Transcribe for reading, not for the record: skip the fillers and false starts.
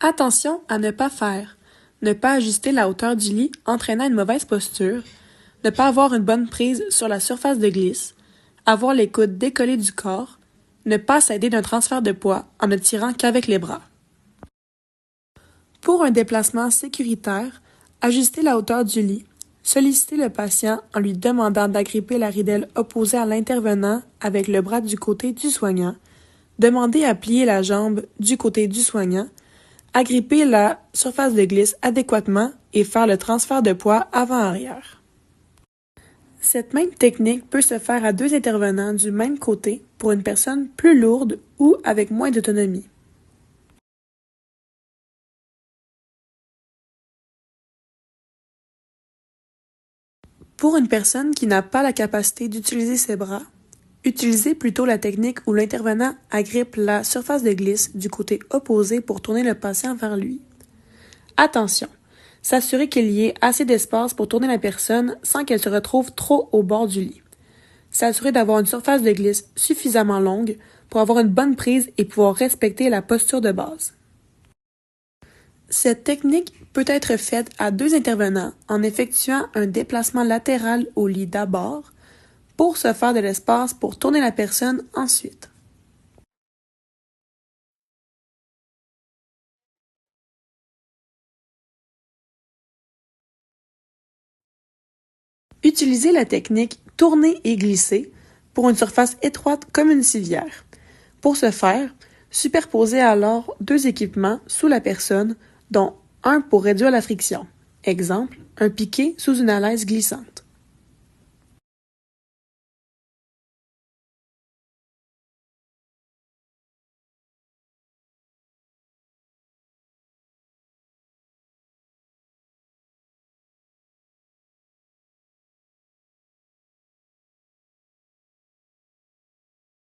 Attention à ne pas faire. Ne pas ajuster la hauteur du lit entraînant une mauvaise posture. Ne pas avoir une bonne prise sur la surface de glisse. Avoir les coudes décollés du corps. Ne pas s'aider d'un transfert de poids en ne tirant qu'avec les bras. Pour un déplacement sécuritaire, ajuster la hauteur du lit. Solliciter le patient en lui demandant d'agripper la ridelle opposée à l'intervenant avec le bras du côté du soignant. Demander à plier la jambe du côté du soignant. Agripper la surface de glisse adéquatement et faire le transfert de poids avant-arrière. Cette même technique peut se faire à deux intervenants du même côté pour une personne plus lourde ou avec moins d'autonomie. Pour une personne qui n'a pas la capacité d'utiliser ses bras, utilisez plutôt la technique où l'intervenant agrippe la surface de glisse du côté opposé pour tourner le patient vers lui. Attention, s'assurer qu'il y ait assez d'espace pour tourner la personne sans qu'elle se retrouve trop au bord du lit. S'assurer d'avoir une surface de glisse suffisamment longue pour avoir une bonne prise et pouvoir respecter la posture de base. Cette technique peut être faite à deux intervenants en effectuant un déplacement latéral au lit d'abord pour se faire de l'espace pour tourner la personne ensuite. Utilisez la technique tourner et glisser pour une surface étroite comme une civière. Pour ce faire, superposez alors deux équipements sous la personne, dont un pour réduire la friction. Exemple, un piquet sous une alaise glissante.